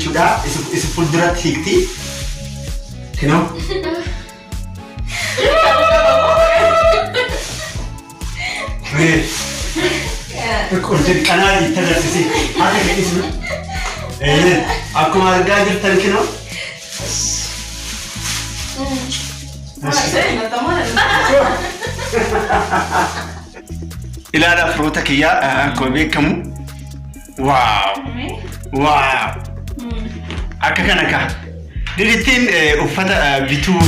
jechuudha. Isa fuulduratti hiikti. Kinoo. Kun kanaa itti agarsiisi. Haala keessi. Akkuma argaa jirtan kinoo. Ilaala firoota kiyyaa akkuma beekamu. Wow! Wow! Akka kana ka. Didittiin uffata bituu.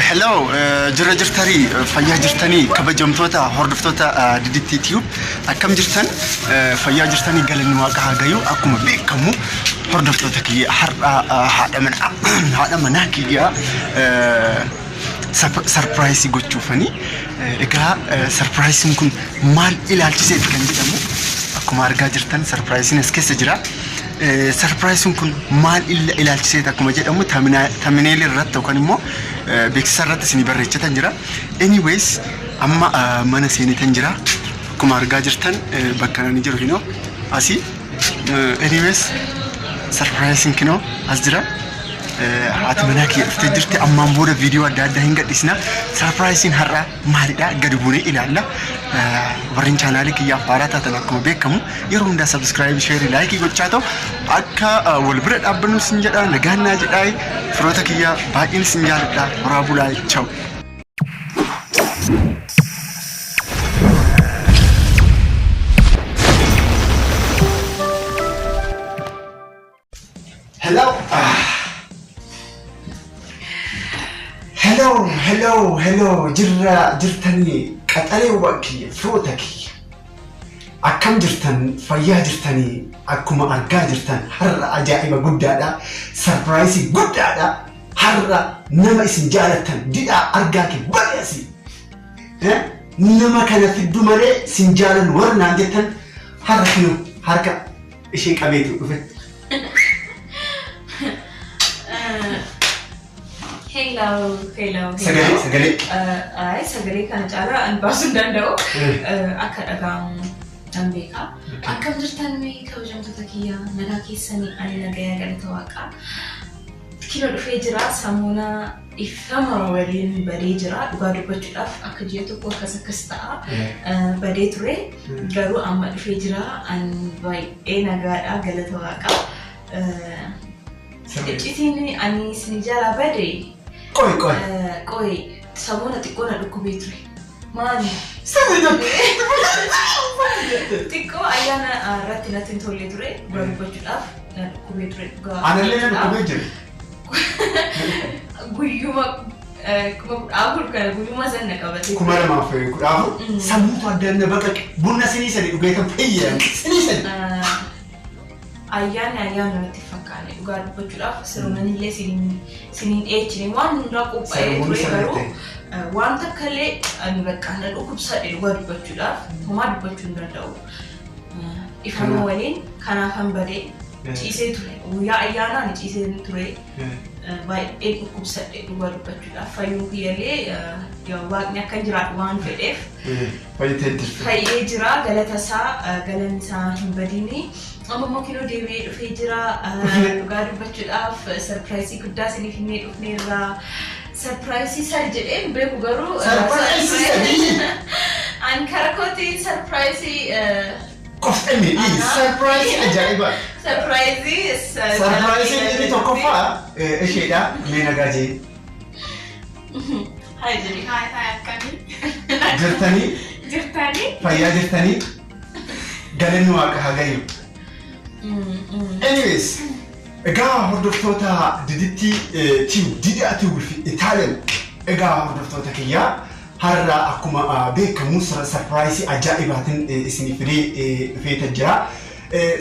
Hello, Jira jirtanii fayyaa jirtanii kabajamtoota hordoftoota Didittii Tube akkam jirtan fayyaa jirtanii galanni waaqa haa gayu akkuma beekamu hordoftoota kiyya haadha manaa kiyya surprise gochuufanii egaa surprise kun maal ilaalchisee kan jedhamu akkuma argaa jirtan surprise as keessa jira. Surprise kun maal ilaalchisee akkuma jedhamu thumbnail irratti yookaan immoo beeksisa irratti isin barreeffatan jira. Anyways amma mana seenetan jira. Akkuma argaa jirtan bakka ani jiru hinoo asii. Anyways surprise kinoo as jira. Haati manaa kiyya dhuftee jirti ammaan booda viidiyoo adda addaa hin gadhiisna. Surprise har'a maalidha gadi buunee ilaalla. Warreen chaanaalii kiyyaaf haaraa taatan akkuma beekamu yeroo hundaa subscribe share like gochaa ta'u akka wal bira dhaabbannu sin jedha nagaan naa jedhaa firoota kiyya baay'een sin jaalladha horaa bulaa ciao. Hello Jira jirtanii qaxalee wakii firoota kiyya akkam jirtan fayyaa jirtanii akkuma argaa jirtan har'a ajaa'iba guddaadha surprise guddaadha har'a nama isin jaalatan didhaa argaa ki bareesi nama kana fiddu malee isin jaalan warnaan jettan har'a kinu harka ishee qabeetu dhufe. Hello. Sagale. Sagale kan cara anbasun dandau. Akad agam ambeka. Akam jirtan me kabajamtoota kiyya nagaa keessanii ani nagaya galata kilo dhufee jira samuna ifama waliin badee jira dhugaa dubbachuudhaaf akka ji'a tokko akkas ta'a badee ture garuu amma dhufee jira an baay'ee nagaadha galata waaqa. Iccitiin ani isin jala badee. Koi samuna tikona dhukubee ture. Maali? Samuna. Tikko ayyaana irratti natti hin tolle ture dubbachuudhaaf dhukubee ture. Anallee dhukubee jira. Guyyuma kuma dhaabul kana guyyuma sanna qabatee. Kuma lamaaf kudhaafu samuutu addaan na baqaqe bunna sinii sadi dhugee kan fayyadamu sinii sadi. Ayyaana irratti fakkaane dhugaa dubbachuudhaaf sirmanillee siniin dheechine waan hundaa qophaa'ee ture garuu waan takkallee ani bakka na dhukkubsadhe dhugaa dubbachuudhaaf homaa dubbachuu hin danda'u. Ifama waliin kanaafan badee ciisee ture guyyaa ayyaanaa ni ciisee ture baay'ee dhukkubsadhe dhugaa dubbachuudhaaf fayyuu kiyyallee waaqni akka jiraatu waan fedheef fayyee jira galata isaa galanni isaa hin badiini. Amma kilo deemee dhufee jira dhugaa dubbachuudhaaf surprise guddaa isiniif himee dhufneerra surprise sadi jedheen beeku garuu an karaa kootii surprise qofti surprise ajaa'iba surprise inni tokkoffaa isheedha mee nagaa jee. Hai jiri hai akkami jirtanii fayyaa jirtanii galanni waaqa haa gayu. Anyways, egaa hordoftoota Didittii Tube Didhaa Tube fi Italian egaa hordoftoota kiyyaa har'a akkuma beekamu surprise ajaa'ibaatiin isinii fidee dhufeeta jira.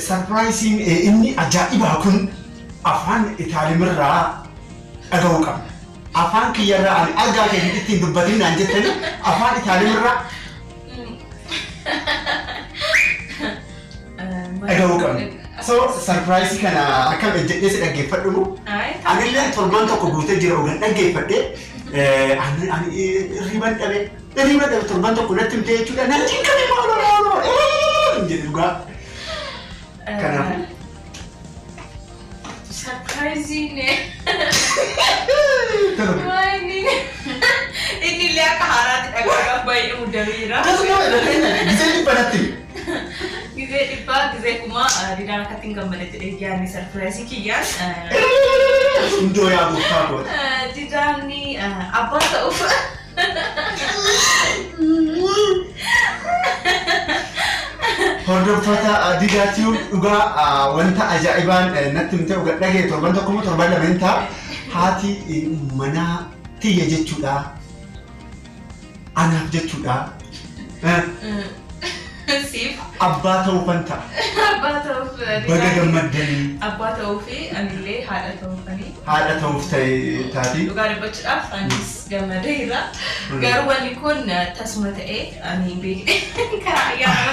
Surprise inni ajaa'ibaa kun afaan Itaaliyaanirraa dhaga'uu qabna. Afaan kiyyarraa ani argaa kee Didittiin dubbatiin naan jettanii afaan Itaaliyaanirraa dhaga'uu qabna. So surprise kana akka ejjete si dhaggeeffadhu mu. Anillee torban tokko guutee jira ogan dhaggeeffadhe. Ani riban dhabe torban tokko natti himtee jechuudha. Natti hin qabe maalo. Jedhu gaa. Kanaaf. Surprising. Wayne. Ini lihat keharat agak baik muda Mira. Bisa dipanati. Gize kuma di dalam kating Gammadee jadi jangan surprise kian. Indo ya buka kok. Di dalam ni apa tahu? Hordoftoota Didaatiyu dhugaa wanta ajaa'ibaan natti himte uga dhagee torban tokko torban lameentaa haati mana tiyya jechuudha. Anaaf jechuudha. Sip. Abbaa ta'uu fanta. Abbaa ta'uuf. Baga gammaddanii. Abbaa ta'uufi anillee haadha ta'uufanii. Haadha ta'uuf ta'e taati. Dhugaa dubbachuudhaaf anis gammadeera. Garuu wanni kun tasuma ta'ee ani beekne karaa ayyaana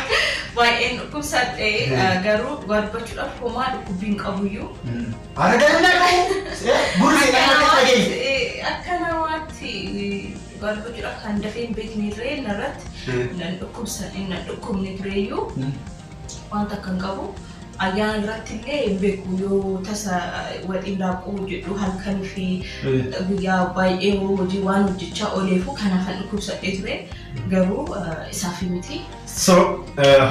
baay'een dhukkubsadhee garuu dhugaa dubbachuudhaaf homaa dhukkubbiin qabuyyuu. Argannaa qabu. Burri akka namaatti dhugaa dubbachuudhaaf kan dafee hin beekne irree narratti nan dhukkubni tureeyyuu wanta kan qabu ayyaana irratti illee hin beeku yoo tasa wadhiin laaquu jedhu halkanii fi guyyaa baay'ee hojii waan hojjechaa ooleefu kanaafan dhukkubsadhee ture garuu isaaf miti. So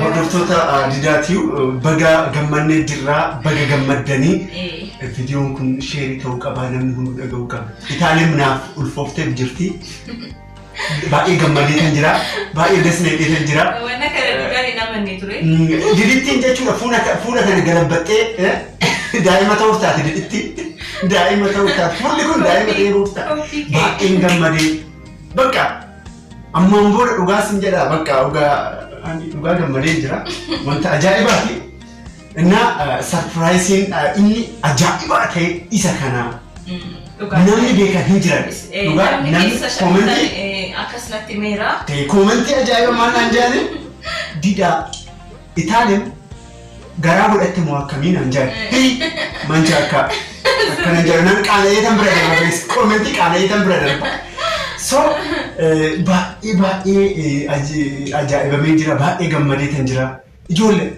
hordoftoota Didaatiyu baga gammannee jirraa baga gammaddanii viidiyoon kun sheerii ta'uu qabaa namni hundi dhaga'uu qaba. Itaaleen naaf ulfooftee jirti. Baay'ee gammadee kan jira. Baay'ee dasneedhee kan jira. Wanna kana dhugaan hin amanne ture. Didittiin jechuudha fuula kana galabbattee daa'ima ta'uuf taate didittii. Daa'ima ta'uuf taate. Fuulli kun daa'ima ta'uuf taate. Baay'een gammadee. Bakka ammaan booda dhugaa sin jedhaa bakka dhugaa gammadee jira. Wanta ajaa'ibaati. Innaa sarpiraayisiin inni ajaa'ibaa ta'e isa kanaa. Namni beekan hin jiran. Dhugaa namni koomentii. Akkasumatti meera. Koomentii ajaa'iba maal naan jaane Didaa Itaaleen garaa godhatte moo akkamiin naan jaane mancha akkana jaane nan qaalayeetan bira darba koomentii qaalayeetan bira darba. So baay'ee ajaa'ibamee jira baay'ee gammadeetan jira. Ijoollee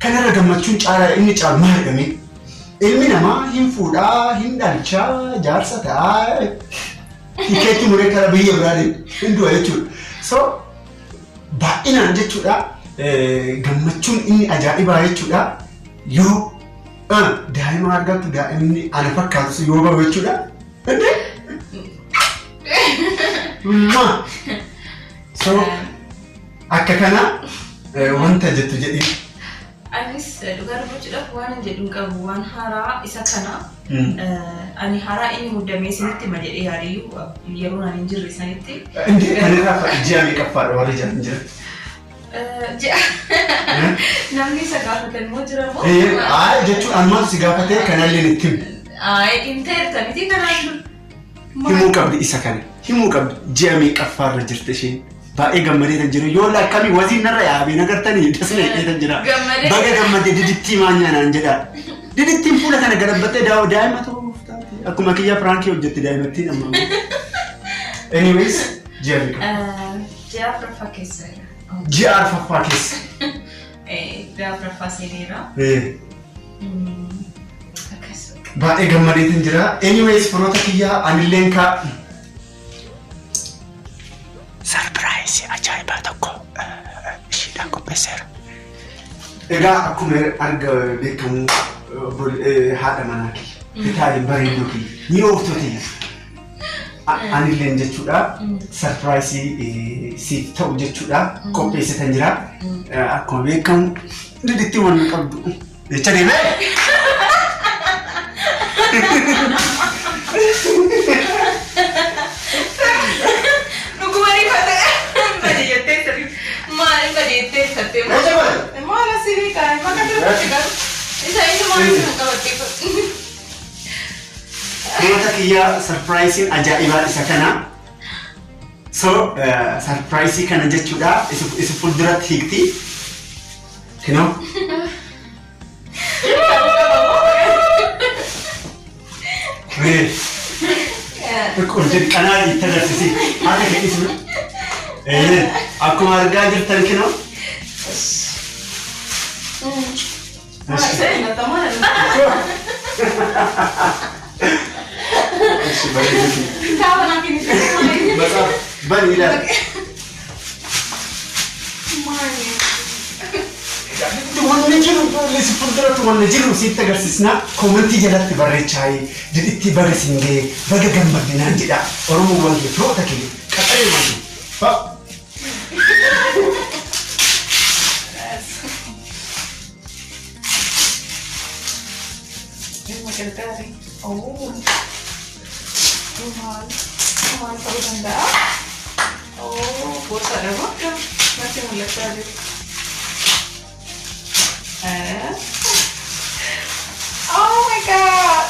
kanarra gammachuun caalaa inni caalu maal jedhame ilmi namaa hin fuudhaa hin dhalchaa jaarsa ta'aa. Ikeetti muree kara biyya biraatiin hindu'a jechuudha. So baay'inaan jechuudha gammachuun inni ajaa'ibaa jechuudha. Yoo daa'ima argattu daa'imni ana fakkaatu yoo bahu jechuudha. So akka kana wanta jettu jedhi. Anis dhugaa dubbachuudhaaf waan jedhuun qabu waan haaraa isa kana. Ani haaraa inni muddamee isinitti ma jedhee yaadayyuu yeroo naan hin jirre isanitti. Indi kanirraa ji'a meeqaffaadha warri jiran hin jiran? Namni isa gaafatan moo jira moo? Jechuun ammaatu si gaafatee kanallee itti himu. Inteerta miti kanaan dur. Himuu qabdi isa kana. Himuu qabdi ji'a meeqaffaarra jirte isheen. Baay'ee gammadee kan jiru yoo lakkamii wasiin narra yaabee nagartanii tasneedhee kan jira. Baga gammadee didittii maanyaa naan jedhaa. Didittiin fuula kana galabbattee daa'ima ta'uuf taate. Akkuma kiyya Firankii hojjette daa'imattiin amma. Anyways, ji'a meeqa? Ji'a afuraffaa keessa. Ji'a afuraffaa keessa. Ji'a afuraffaa seeneera. Baay'ee gammadee kan jira. Anyways, firoota kiyyaa anilleen kaa. Sarpiraayisii ajaa'ibaa tokko ishiidhaan qopheesseera. Egaa akkuma arga beekamu haadha manaa kiyya. Itaaleen bareedduu kiyya. Ni ooftooti. Anilleen jechuudha. Sarpiraayisii siif ta'u jechuudha. Qopheessitan jira. Akkuma beekamu didittii waan qabdu. Jecha deemee. Firoota kiyyaa sarpiraayisiin ajaa'ibaa isa kana. So sarpiraayisii kana jechuudha isa fuulduratti hiikti. Kinoo. كنت أنا يتدرسي هذا كاسمه أكو أرجع جبتن كنا ما سينا تمام تعال ناكل بس بني لا tuan nejiru lesi pundra tuan nejiru sita garsisna komenti jalatti barrechai diditti bagasinge baga Gammadee jida oromo wange frota kili katare mani ba oh Tuhan tahu tanda oh bosa ada apa masih mulai tadi oh my god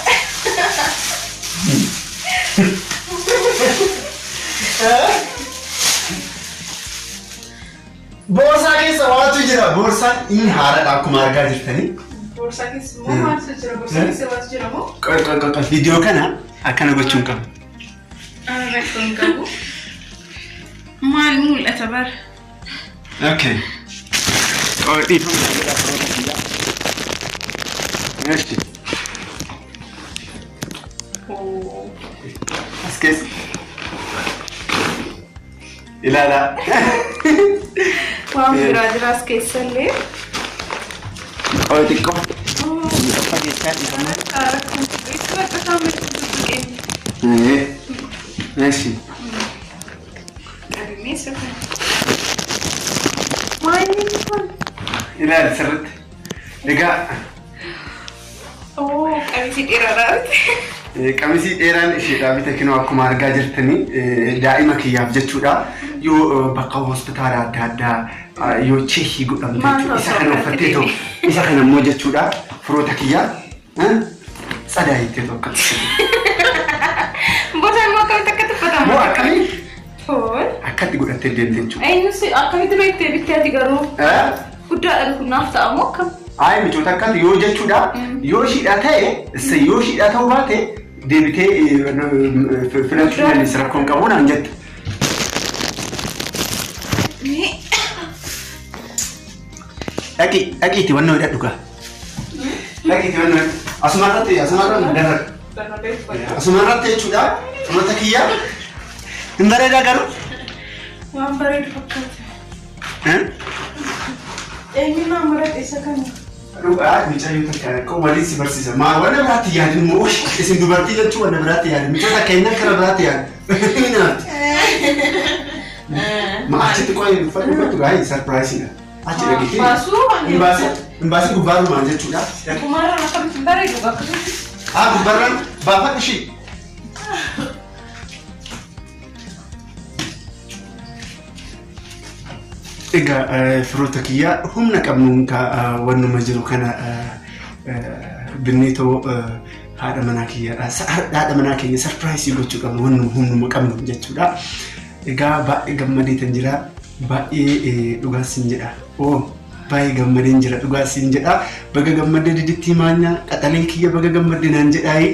borsa ke sawatu jira borsa in hara aku marga jirtani borsa ke semua masuk jira borsa ke sawatu jira mo kau video kana akana gochun kam rekon kamu mal mul atabar okay oh itu ماشي oh اسكت لا لا وام جراجراس كيسلي او تيكو ماشي لا سرت لقى oh kamisi dheeraadhaat kamisi dheeraan isheedhaa bitakinu akkuma argaa jirtani daa'ima kiyyaaf jechuudha yoo bakka hospitaala adda addaa yoo cheekii godhamte jechuudha isa kana uffattee ta'u isa kana immoo jechuudha firoota kiyyaa sadaa hiittee ta'u bosa immoo akkamitti akkatti uffatamu moo akkamii akkatti godhattee deemte jechuudha eenyusi akkamitti beektee bitteeti garuu guddaadhaan kun naaf ta'amu akkam ay michoota akkatti yoo jechuudha yoo shidhaa ta'e yoo shidhaa ta'uu baate deebitee filachuudhaan isa rakkoon qabu naan jette. Dhaqiitti wannoo hidhadhu gaa. Dhaqiitti wannoo asumarratti darra. Asumarratti jechuudha firoota kiyyaa hin bareedaa garuu. Waan bareedu fakkaata. Eenyumaa maratti isa kana? Dhugaa micayyuu takka akka waliin si barsiisa. Maa wanna biraatti yaadin moo isin dubartii jechuu wanna biraatti yaadin. Micoota keenya kana biraatti yaadin. Maa achitti qo'ee uffatu gaa'ii sarpiraayisiidha. Achi dhaggeeffee. Baasuu waan Imbaasii gubbaarumaan jechuudha. Kumaaraan akkamitti bareedu akkamitti? Gubbaarraan baafadhu ishii. Egaa firoota kiyyaa humna qabnuun wannuma jiru kana binneetoo haadha manaa kiyyaadha. Haadha manaa keenya sarpiraayisii gochuu qabnu wannuma humnuma qabnu jechuudha. Egaa baay'ee gammadee tan jira. Baay'ee dhugaasiin jedha. Baay'ee gammadeen jira dhugaasiin jedha. Baga gammadee diditti maanya qaxaleen kiyya baga gammadee naan jedhaayi.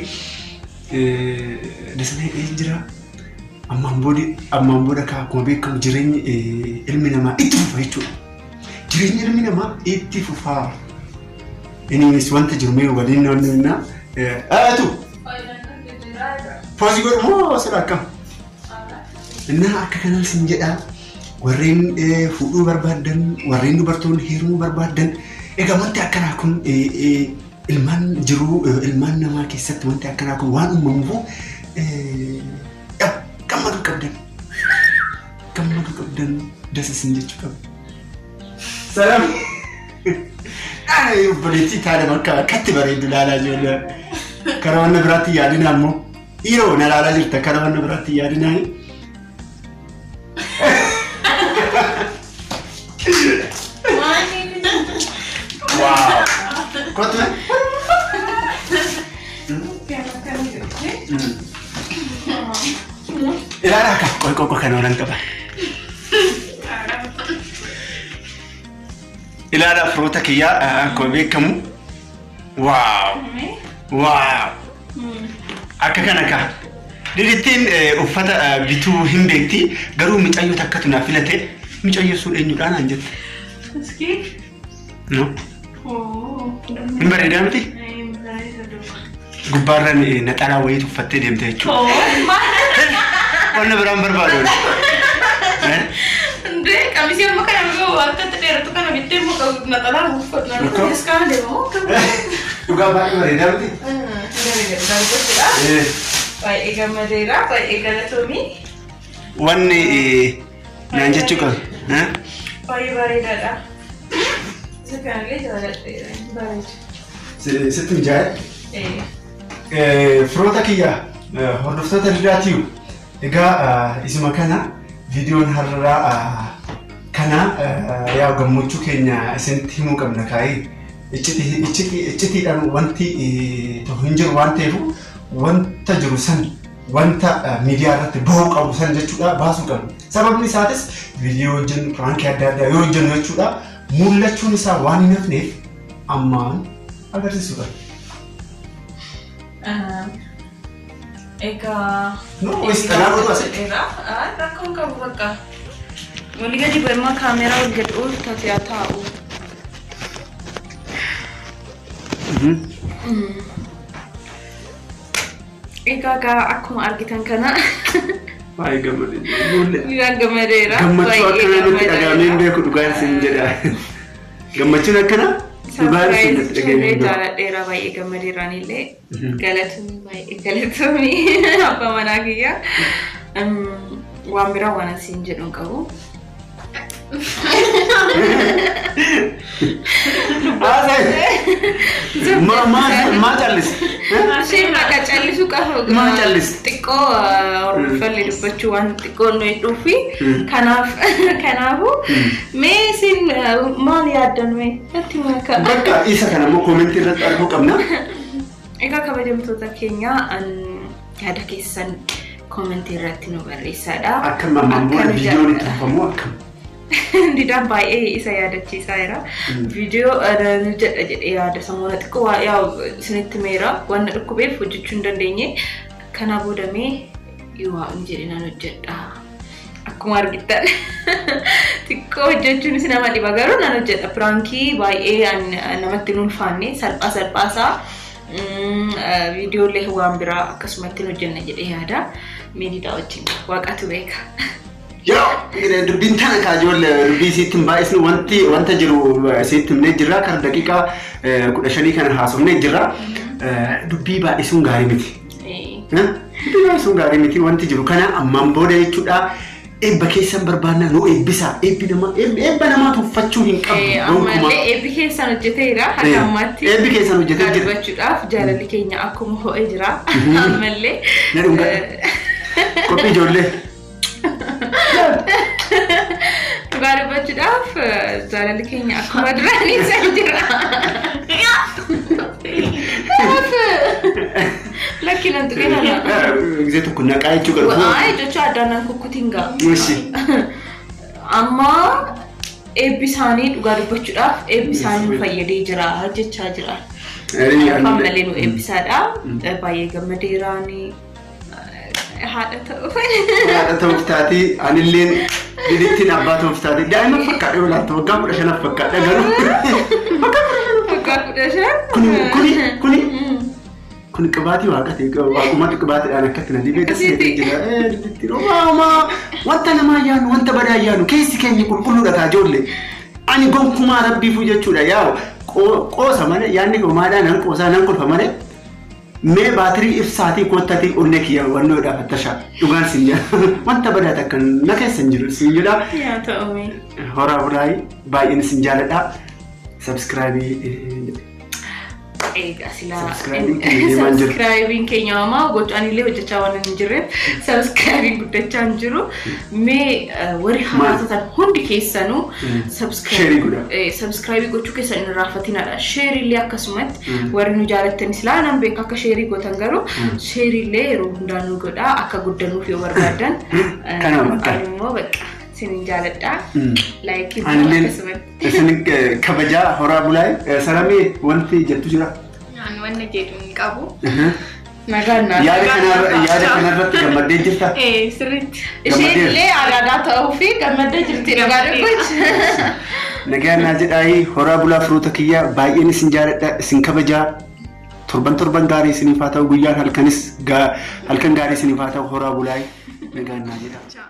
Dasalee jira. Ammaan booda akkuma beekamu jireenyi ilmi namaa itti fufa jechuudha. Jireenyi ilmi namaa itti fufaa. Innis wanta jiru mee waliin naannoo tu poosii godhu moo sirraa akkam? Innaa akka kanaan sin jedhaa warreen fuudhuu barbaadan warreen dubartoonni heerumuu barbaadan egaa wanti akkanaa kun ilmaan jiruu ilmaan namaa keessatti wanti akkanaa kun waan uumamuuf gammadu qabdan dasisin jechuu qabu. Salaam. Obboleettii taadha bakka akkatti bareeddu laalaa ijoollee. Karaa wanna biraatti yaadina ammoo dhiiroo na laalaa jirta karaa wanna biraatti yaadinaa. Wow. Kottu mee? Ilaala akka qoqqoo kana waan qaba. Ilaala firoota kiyyaa akkuma beekamu. Waaw. Waaw. Akakanaka. Diritin uffata bitu himbeekti garuu micayyoo takkatu na filate micayyoo sun eenyudhaan anjette. Ski? No. Oh. Himbareedaa miti? Gubbaarran naxalaa wayiitu uffattee deemte jechuudha. Oh, Wanna biraan barbaadu. Ndee kamisii amma kana yoo akka dheeratu kana bittee muka naxalaa uffatu na iskaan deemu. Dhugaa baay'ee bareedaa miti? Baay'ee gammadeera, baay'ee galatoomii. Wanni naan jechuu qabu. Baay'ee bareedaadha. Isa kanallee jaaladheera. Bareeda. Sitti mijaa'e? Firoota kiyya hordoftoota diraatiyu. Egaa isuma kana viidiyoon har'aa kana yaa gammachuu keenya isinitti himuu qabna kaa'ee iccitiidhaan wanti hin jiru waan ta'eef wanta jiru san wanta miidiyaa irratti bahuu qabu san jechuudha baasuu qabna. Sababni isaatis viidiyoo hojjennu piraankii adda addaa yoo hojjennu jechuudha mul'achuun isaa waan hin hafneef ammaan agarsiisuudha. Eka. No, istilah apa sih? Rakam kamu bakka. Mulai gaji berma kamera udah tapi ya tahu. Eka aku mau argitan kana. Baik Gammadee. Iya Gammadee. Gammachuu akkana nuti dhagahameen beeku dhugaan isin jedha. Gammachuun akkana? Surprise jaaladheera baay'ee gammadeeraanillee galatoomii abbaa manaa kiyya waan biraa waan asiin jedhuun qabu. Maa callis? Isheen akka callisu qabu xiqqoo ormifallee dubbachuu waan xiqqoo nu hedduufi kanaafu mee isin maal yaaddan mee natti maka bakka isa kana immoo koomentii irratti arguu qabna. Egaa kabajamtoota keenya yaada keessan koomentii irratti nu barreessadha. Akkam ammaan booda viidiyoon itti fufamu akkam? Didaan baay'ee isa yaadachiisaa jira. Viidiyoo jedha jedhee yaada sammuu xiqqoo yaa isinitti meera waan dhukkubeef hojjechuu hin dandeenye kana boodamee yoo hin jedhinaan hojjedha. Akkuma argitan xiqqoo hojjechuun isin nama dhiba garuu nan hojjedha. Piraankii baay'ee namatti hin ulfaanne salphaasaa viidiyoolee waan biraa akkasumatti hin hojjenna jedhee yaada. Meediyaa wajjin waaqatu beeka. Yo, dubbin tana kaajolle dubbii sittin baay'isni wanta jiru sittimne jira kan daqiiqaa 15 kana haasofne jira. Dubbii baay'isuun gaarii miti. Dubbii baay'isuun gaarii miti wanti jiru kana ammaan booda jechuudha. Ebba keessan barbaadna nu eebbisa. Ebba namaa tuffachuu hin qabu. Ammallee ebbi keessan hojjeteera haga ammaatti. Ebbi keessan hojjetee jira. Dubbachuudhaaf jaalalli keenya akkuma ho'ee jira. Ammallee. Qophii ijoollee. Barbadaaf jaalalli keenya akkuma duraanii isa jira. Lakki nan tuqee nana. Gisee tokko naqaa jechuu qabu. Jecha addaan kukkutiin gaa. Eeshi. Amma eebbi isaanii dhugaa dubbachuudhaaf eebbi isaanii nu fayyadee jira jechaa jira. Ammallee nu eebbisaadha. Baay'ee gammadeeraanii. Haadha ta'uuf taati anilleen didittiin abbaa ta'uuf taati daa'ima fakkaadhe walaatti waggaa 15 fakkaadhe garuu waggaa 15 kun qibaatii waaqate waaqumatti qibaatiidhaan akkatti na dibee dasee jira didittiin uumamaa wanta namaa yaanu wanta badaa yaanu keessi keenya qulqulluudha taajoolle ani gonkumaa rabbiifu jechuudha yaa qoosa malee yaanni goomaadhaan nan qoosaa nan kolfa malee mee baatirii ibsaatii kottatii onne kiyya wannoo dhaafattasha dhugaan sin jedha wanta badaa takkan na keessan jiru sin jedha yaa ta'ume horaa bulaayi baay'een sin jaaladha subscribe subscribing keenya mama gochaanillee hojjechaa waan hin jirreef subscribing guddachaa hin jiru mee warri hawaasatan hundi keessanuu subscribe gochuu keessan hin raafatinaadha share illee akkasumatti warri nu jaalattanis laanan beeka akka share gootan garuu share illee yeroo hundaa nu godhaa akka guddanuuf yoo barbaadan immoo bakka sinin jaaladha like akkasumatti isin kabajaa horaa bulaayi salamee wanti jettu jira wanna jedhu hin qabu Nagana. Yaada kanarratti gammaddee jirta. Sirriitti. Isheen illee aadaa ta'uu fi gammaddee jirti nagaadha gochi. Nagaan naa jedhaayi horaa bulaa firoota kiyya baay'een isin jaaladha isin kabajaa torban gaarii isiniif haa ta'u guyyaan halkan gaarii isiniif haa ta'u horaa bulaayi nagaan naa jedha.